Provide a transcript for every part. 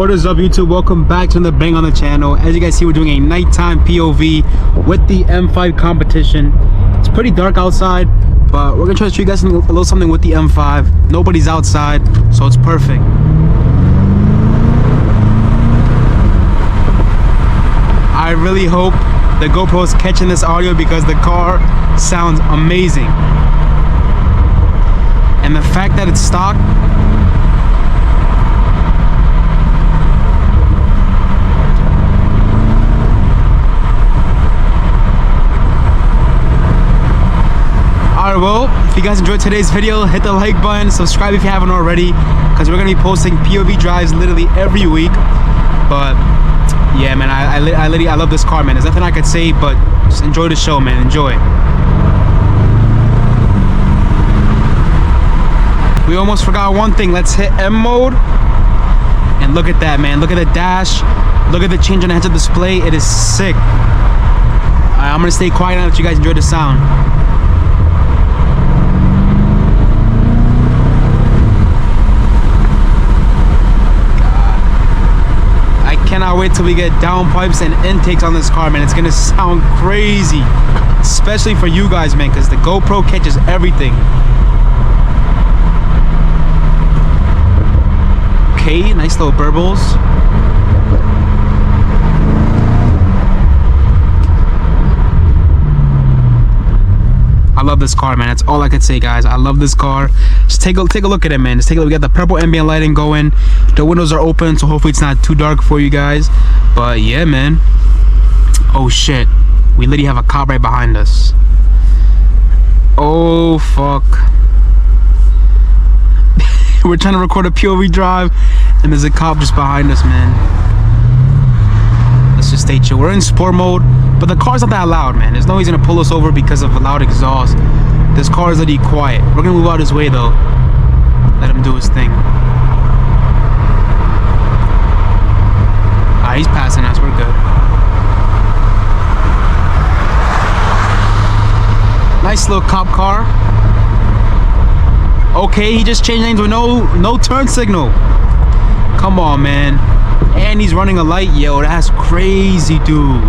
What is up, YouTube? Welcome back to another bang on the channel. As you guys see, we're doing a nighttime POV with the M5 competition. It's pretty dark outside, but we're gonna try to show you guys a little something with the M5. Nobody's outside, so it's perfect. I really hope the GoPro is catching this audio because the car sounds amazing. And the fact that it's stock, alright, well, if you guys enjoyed today's video, hit the like button, subscribe if you haven't already, because we're gonna be posting POV drives literally every week. But yeah, man, I love this car, man. There's nothing I could say, but just enjoy the show, man. Enjoy. We almost forgot one thing. Let's hit M mode, and look at that, man. Look at the dash. Look at the change on the heads-up display. It is sick. Alright, I'm gonna stay quiet now that you guys enjoy the sound. Cannot wait till we get downpipes and intakes on this car, man. It's gonna sound crazy, especially for you guys, man, because the GoPro catches everything. Okay, nice little burbles. I love this car, man. That's all I could say, guys. I love this car. Just take a look at it, man. Just take a look. We got the purple ambient lighting going. The windows are open, so hopefully it's not too dark for you guys. But yeah, man. Oh shit, we literally have a cop right behind us. Oh fuck. We're trying to record a POV drive, and there's a cop just behind us, man. Let's just stay chill. We're in sport mode, but the car's not that loud, man. There's no reason to pull us over because of a loud exhaust. This car is literally quiet. We're gonna move out his way though. Let him do his thing. Alright, he's passing us. We're good. Nice little cop car. Okay, he just changed lanes with no turn signal. Come on, man. And he's running a light. Yo, that's crazy, dude.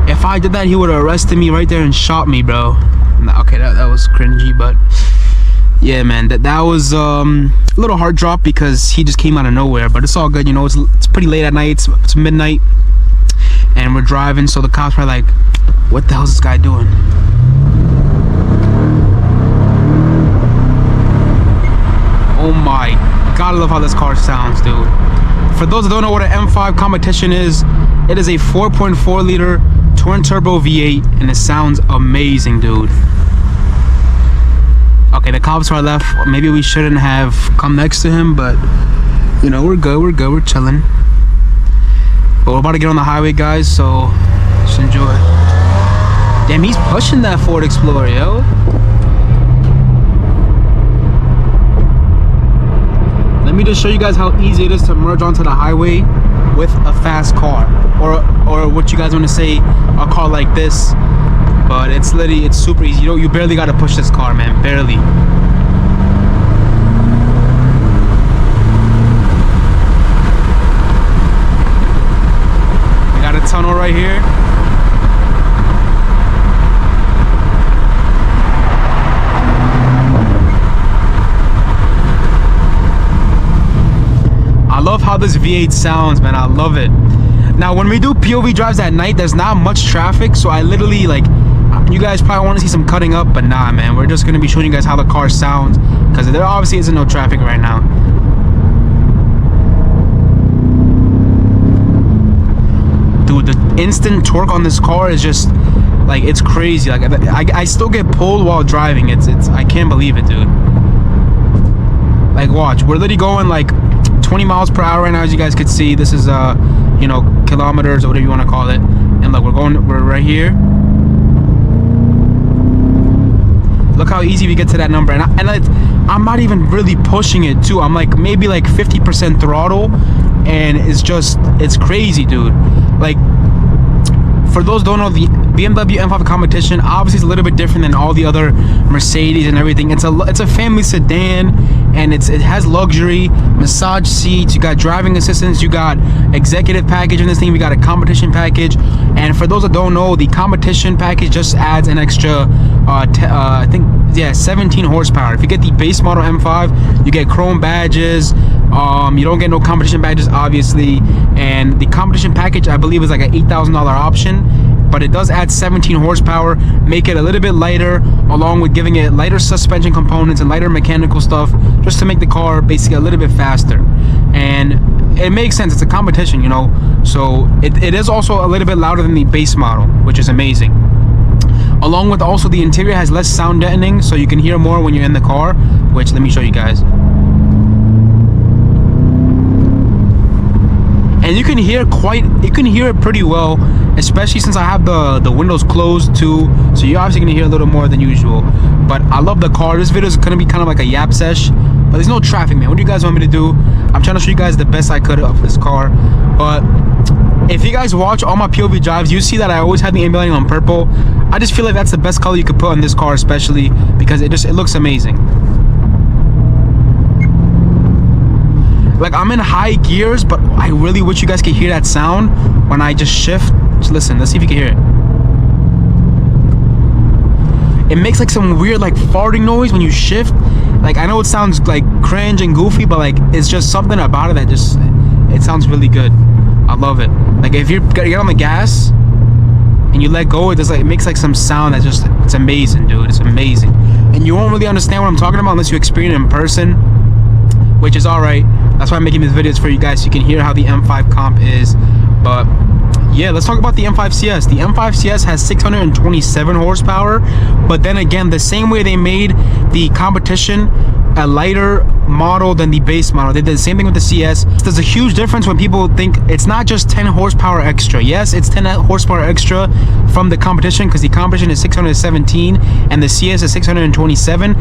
If I did that, he would have arrested me right there and shot me, bro. Okay, that was cringy, but yeah, man, that was a little hard drop because he just came out of nowhere. But it's all good, you know. It's pretty late at night. It's midnight, and we're driving, so the cops are like, "What the hell is this guy doing?" Oh my God, I love how this car sounds, dude. For those that don't know what an M5 competition is, it is a 4.4 liter twin turbo V8, and it sounds amazing, dude. Okay, the cops to our left. Maybe we shouldn't have come next to him, but you know, we're good, we're chilling. But we're about to get on the highway, guys, so just enjoy. Damn, he's pushing that Ford Explorer, yo. Let me just show you guys how easy it is to merge onto the highway with a fast car, or what you guys want to say, a car like this. But it's literally, it's super easy. You barely got to push this car, man, barely. We got a tunnel right here. I love how this V8 sounds, man. I love it. Now, when we do POV drives at night, there's not much traffic, so I literally, like, you guys probably want to see some cutting up, but nah, man. We're just gonna be showing you guys how the car sounds, because there obviously isn't no traffic right now. Dude, the instant torque on this car is just, like, it's crazy. Like, I still get pulled while driving. It's I can't believe it, dude. Like, watch. We're literally going like 20 miles per hour right now, as you guys could see. This is you know, kilometers or whatever you want to call it. And look, we're right here. Look how easy we get to that number, and I'm not even really pushing it too. I'm like maybe like 50% throttle, and it's crazy, dude. Like, for those who don't know, the BMW M5 competition obviously is a little bit different than all the other Mercedes and everything. It's a family sedan, and it has luxury, massage seats, you got driving assistance, you got executive package in this thing, we got a competition package. And for those that don't know, the competition package just adds an extra I think 17 horsepower. If you get the base model M5, you get chrome badges, you don't get no competition badges obviously, and the competition package I believe is like an $8,000 option, but it does add 17 horsepower, make it a little bit lighter, along with giving it lighter suspension components and lighter mechanical stuff, just to make the car basically a little bit faster. And it makes sense, it's a competition, you know, so it is also a little bit louder than the base model, which is amazing. Along with also the interior has less sound deadening, so you can hear more when you're in the car, which let me show you guys. And you can hear it pretty well, especially since I have the windows closed too, so you're obviously gonna hear a little more than usual. But I love the car. This video is gonna be kind of like a yap sesh, but there's no traffic, man. What do you guys want me to do? I'm trying to show you guys the best I could of this car. But if you guys watch all my POV drives, you see that I always have the ambient on purple. I just feel like that's the best color you could put on this car, especially because it looks amazing. Like, I'm in high gears, but I really wish you guys could hear that sound when I just shift. Just listen, let's see if you can hear it. It makes like some weird like farting noise when you shift. Like, I know it sounds like cringe and goofy, but like it's just something about it that just, it sounds really good. I love it. Like, if you get on the gas and you let go, it makes like some sound that's just, it's amazing, dude. It's amazing. And you won't really understand what I'm talking about unless you experience it in person, which is alright. That's why I'm making these videos for you guys, so you can hear how the M5 comp is. But yeah, let's talk about the M5 CS. The M5 CS has 627 horsepower, but then again, the same way they made the competition a lighter model than the base model, they did the same thing with the CS. There's a huge difference when people think it's not just 10 horsepower extra. Yes, it's 10 horsepower extra from the competition, because the competition is 617 and the CS is 627,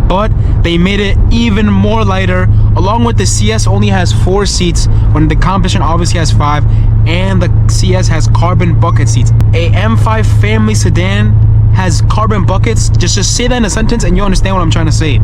but they made it even more lighter. Along with the CS only has 4 seats when the competition obviously has 5, and the CS has carbon bucket seats. A M5 family sedan has carbon buckets. Just say that in a sentence and you'll understand what I'm trying to say.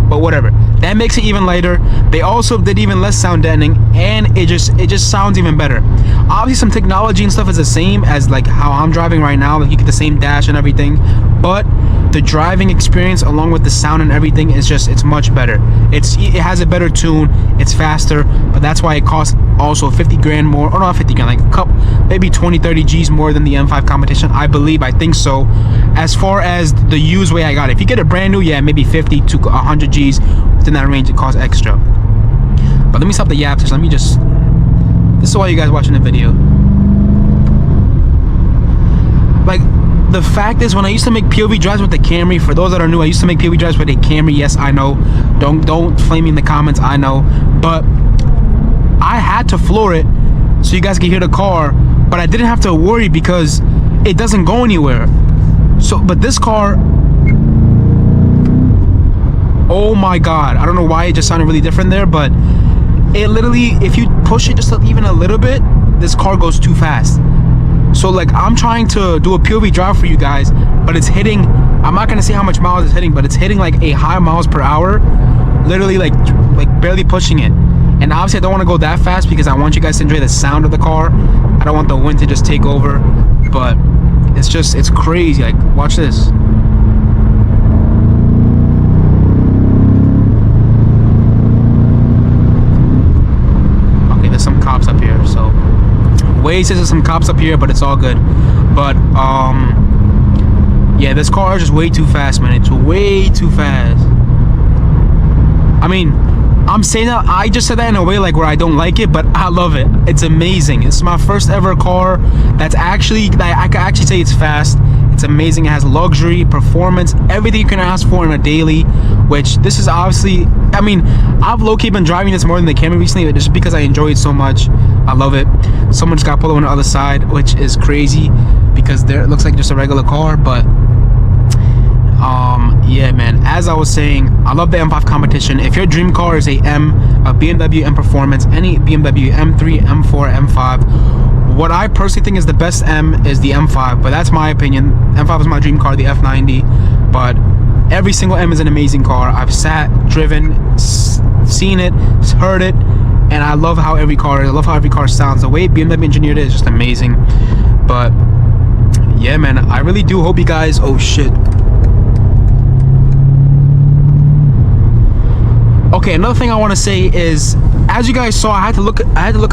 But whatever, that makes it even lighter. They also did even less sound deadening, and it just sounds even better. Obviously some technology and stuff is the same as like how I'm driving right now, like you get the same dash and everything, but the driving experience along with the sound and everything is just, it's much better. It has a better tune, it's faster, but that's why it costs also 50 grand more, or not 50 grand, like a couple, maybe 20-30 G's more than the M5 competition, I believe. I think so, as far as the used way I got it. If you get a brand new, yeah, maybe 50 to 100 G's within that range, it costs extra. But let me stop the yaps. Let me just, this is why you guys watching the video. Like, the fact is, when I used to make POV drives with the Camry, for those that are new, I used to make POV drives with a Camry. Yes, I know. Don't flame me in the comments. I know. But I had to floor it so you guys can hear the car, but I didn't have to worry because it doesn't go anywhere. So, but this car, oh my God, I don't know why it just sounded really different there, but it literally, if you push it just even a little bit, this car goes too fast. So like, I'm trying to do a POV drive for you guys, but it's hitting, I'm not gonna say how much miles it's hitting, but it's hitting like a high miles per hour, literally like barely pushing it. And obviously I don't want to go that fast because I want you guys to enjoy the sound of the car. I don't want the wind to just take over, but it's crazy. Like, watch this. Okay, there's some cops up here, so Waze says there's some cops up here, but it's all good. But yeah, this car is just way too fast, man. It's way too fast. I mean, I'm saying that, I just said that in a way like where I don't like it, but I love it. It's amazing. It's my first ever car that's actually, I can actually say it's fast. It's amazing. It has luxury, performance, everything you can ask for in a daily, which this is obviously, I mean, I've low-key been driving this more than the Camry recently, just because I enjoy it so much. I love it. Someone just got pulled on the other side, which is crazy because there, it looks like just a regular car, but yeah, man, as I was saying, I love the M5 competition. If your dream car is a BMW M Performance, any BMW M3, M4, M5, What I personally think is the best M is the M5, but that's my opinion. M5 is my dream car, the F90, but every single M is an amazing car. I've sat, driven, seen it, heard it, and I love how every car is. I love how every car sounds. The way BMW engineered it is just amazing. But yeah, man, I really do hope you guys, oh shit. Okay, another thing I want to say is, as you guys saw, I had to look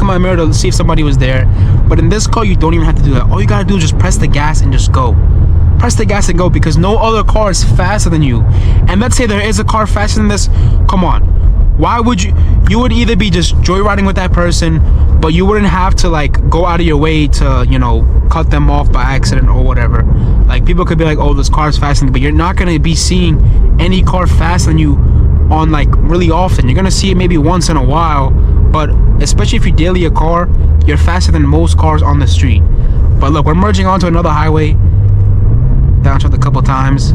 in my mirror to see if somebody was there. But in this car, you don't even have to do that. All you gotta do is just press the gas and just go. Press the gas and go, because no other car is faster than you. And let's say there is a car faster than this. Come on, why would you would either be just joyriding with that person, but you wouldn't have to like go out of your way to, you know, cut them off by accident or whatever. Like, people could be like, oh, this car is faster than you, but you're not gonna be seeing any car faster than you on like really often. You're gonna see it maybe once in a while, but especially if you daily a car, you're faster than most cars on the street. But look, we're merging onto another highway. Downshift a couple times.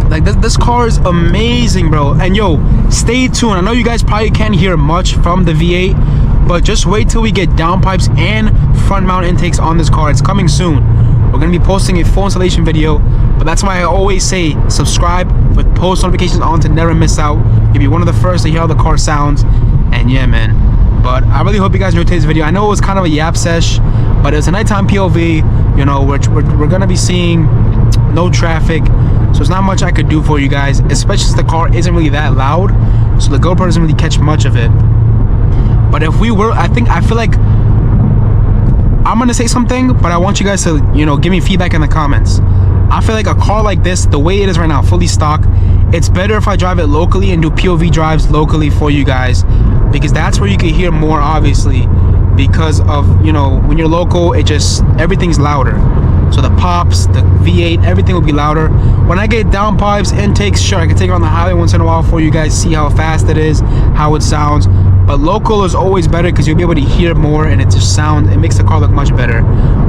Like, this car is amazing, bro. And yo, stay tuned. I know you guys probably can't hear much from the V8, but just wait till we get downpipes and front mount intakes on this car. It's coming soon. We're gonna be posting a full installation video, but that's why I always say subscribe with post notifications on to never miss out. You'll be one of the first to hear how the car sounds. And yeah, man, but I really hope you guys enjoyed today's video. I know it was kind of a yap sesh, but it's a nighttime POV. You know, we're gonna be seeing no traffic, so there's not much I could do for you guys, especially since the car isn't really that loud, so the GoPro doesn't really catch much of it. But if we were, I feel like I'm gonna say something, but I want you guys to, you know, give me feedback in the comments. I feel like a car like this, the way it is right now, fully stock, it's better if I drive it locally and do POV drives locally for you guys, because that's where you can hear more, obviously, because of, you know, when you're local, it just, everything's louder. So the pops, the V8, everything will be louder. When I get downpipes, intakes, sure, I can take it on the highway once in a while for you guys, see how fast it is, how it sounds. But local is always better because you'll be able to hear more, and it just sounds, it makes the car look much better.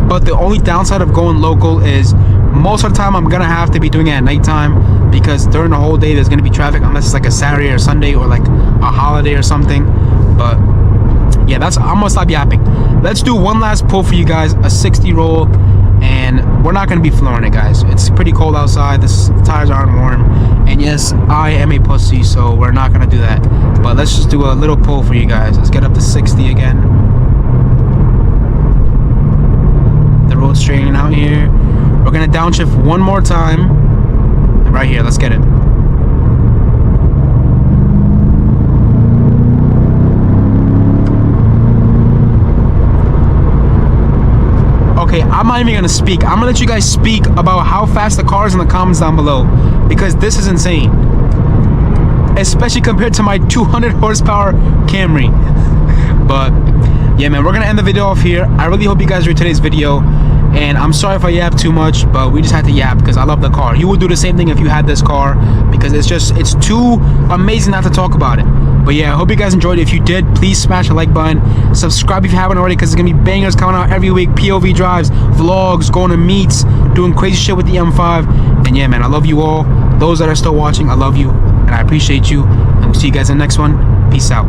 But the only downside of going local is most of the time I'm gonna have to be doing it at nighttime, because during the whole day there's gonna be traffic, unless it's like a Saturday or Sunday or like a holiday or something. But yeah, I'm gonna stop yapping. Let's do one last pull for you guys, a 60 roll, and we're not gonna be flooring it, guys. It's pretty cold outside, the tires aren't warm, and yes, I am a pussy, so we're not gonna do that. But let's just do a little pull for you guys. Let's get up to 60 again. The road's straightening out here. We're gonna downshift one more time. Right here, let's get it. Okay, I'm not even gonna speak. I'm gonna let you guys speak about how fast the car is in the comments down below, because this is insane, especially compared to my 200 horsepower Camry. But yeah, man, we're gonna end the video off here. I really hope you guys enjoyed today's video, and I'm sorry if I yap too much, but we just had to yap because I love the car. You would do the same thing if you had this car, because it's too amazing not to talk about it. But yeah, I hope you guys enjoyed it. If you did, please smash the like button. Subscribe if you haven't already, because there's gonna be bangers coming out every week. POV drives, vlogs, going to meets, doing crazy shit with the M5. And yeah, man, I love you all. Those that are still watching, I love you, and I appreciate you. And we'll see you guys in the next one. Peace out.